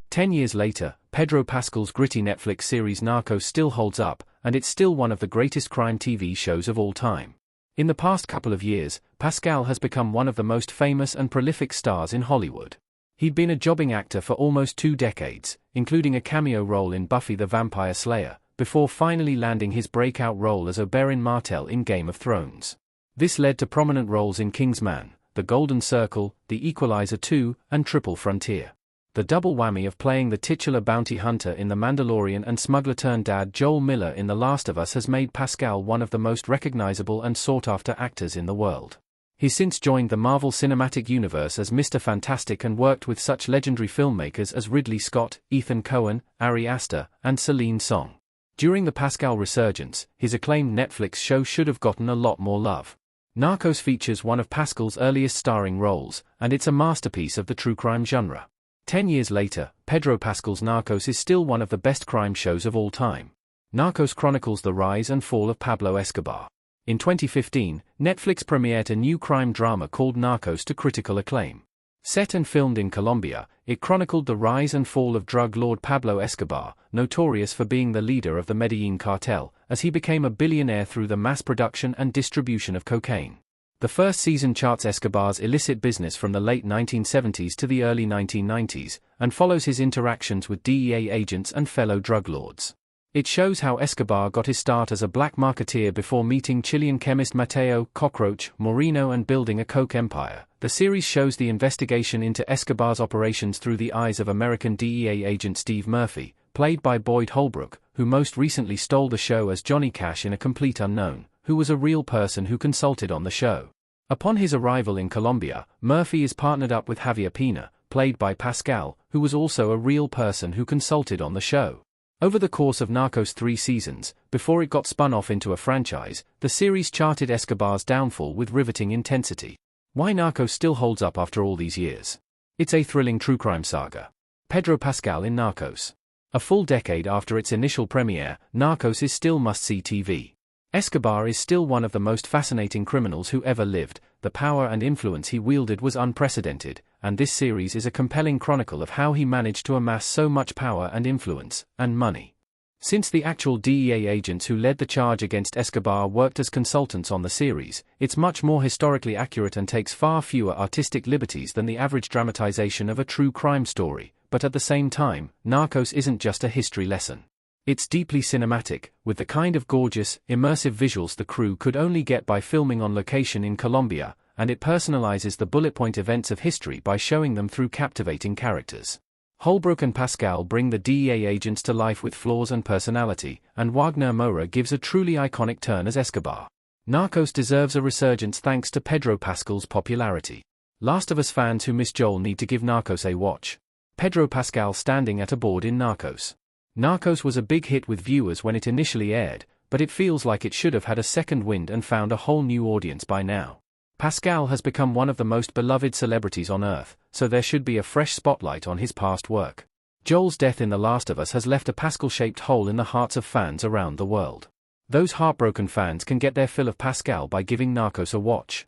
10 years later, Pedro Pascal's gritty Netflix series Narcos still holds up, and it's still one of the greatest crime TV shows of all time. In the past couple of years, Pascal has become one of the most famous and prolific stars in Hollywood. He'd been a jobbing actor for almost 2 decades, including a cameo role in Buffy the Vampire Slayer, before finally landing his breakout role as Oberyn Martell in Game of Thrones. This led to prominent roles in Kingsman, The Golden Circle, The Equalizer 2, and Triple Frontier. The double whammy of playing the titular bounty hunter in The Mandalorian and smuggler-turned-dad Joel Miller in The Last of Us has made Pascal one of the most recognizable and sought-after actors in the world. He's since joined the Marvel Cinematic Universe as Mr. Fantastic and worked with such legendary filmmakers as Ridley Scott, Ethan Coen, Ari Aster, and Celine Song. During the Pascal resurgence, his acclaimed Netflix show should have gotten a lot more love. Narcos features one of Pascal's earliest starring roles, and it's a masterpiece of the true crime genre. 10 years later, Pedro Pascal's Narcos is still one of the best crime shows of all time. Narcos chronicles the rise and fall of Pablo Escobar. In 2015, Netflix premiered a new crime drama called Narcos to critical acclaim. Set and filmed in Colombia, it chronicled the rise and fall of drug lord Pablo Escobar, notorious for being the leader of the Medellin cartel, as he became a billionaire through the mass production and distribution of cocaine. The first season charts Escobar's illicit business from the late 1970s to the early 1990s, and follows his interactions with DEA agents and fellow drug lords. It shows how Escobar got his start as a black marketeer before meeting Chilean chemist Mateo "Cockroach" Moreno and building a coke empire. The series shows the investigation into Escobar's operations through the eyes of American DEA agent Steve Murphy, played by Boyd Holbrook, who most recently stole the show as Johnny Cash in A Complete Unknown, who was a real person who consulted on the show. Upon his arrival in Colombia, Murphy is partnered up with Javier Pina, played by Pascal, who was also a real person who consulted on the show. Over the course of Narcos' 3 seasons, before it got spun off into a franchise, the series charted Escobar's downfall with riveting intensity. Why Narcos still holds up after all these years? It's a thrilling true crime saga. Pedro Pascal in Narcos. A full decade after its initial premiere, Narcos is still must-see TV. Escobar is still one of the most fascinating criminals who ever lived. The power and influence he wielded was unprecedented, and this series is a compelling chronicle of how he managed to amass so much power and influence, and money. Since the actual DEA agents who led the charge against Escobar worked as consultants on the series, it's much more historically accurate and takes far fewer artistic liberties than the average dramatization of a true crime story, but at the same time, Narcos isn't just a history lesson. It's deeply cinematic, with the kind of gorgeous, immersive visuals the crew could only get by filming on location in Colombia, and it personalizes the bullet-point events of history by showing them through captivating characters. Holbrook and Pascal bring the DEA agents to life with flaws and personality, and Wagner Moura gives a truly iconic turn as Escobar. Narcos deserves a resurgence thanks to Pedro Pascal's popularity. Last of Us fans who miss Joel need to give Narcos a watch. Pedro Pascal standing at a board in Narcos. Narcos was a big hit with viewers when it initially aired, but it feels like it should have had a second wind and found a whole new audience by now. Pascal has become one of the most beloved celebrities on Earth, so there should be a fresh spotlight on his past work. Joel's death in The Last of Us has left a Pascal-shaped hole in the hearts of fans around the world. Those heartbroken fans can get their fill of Pascal by giving Narcos a watch.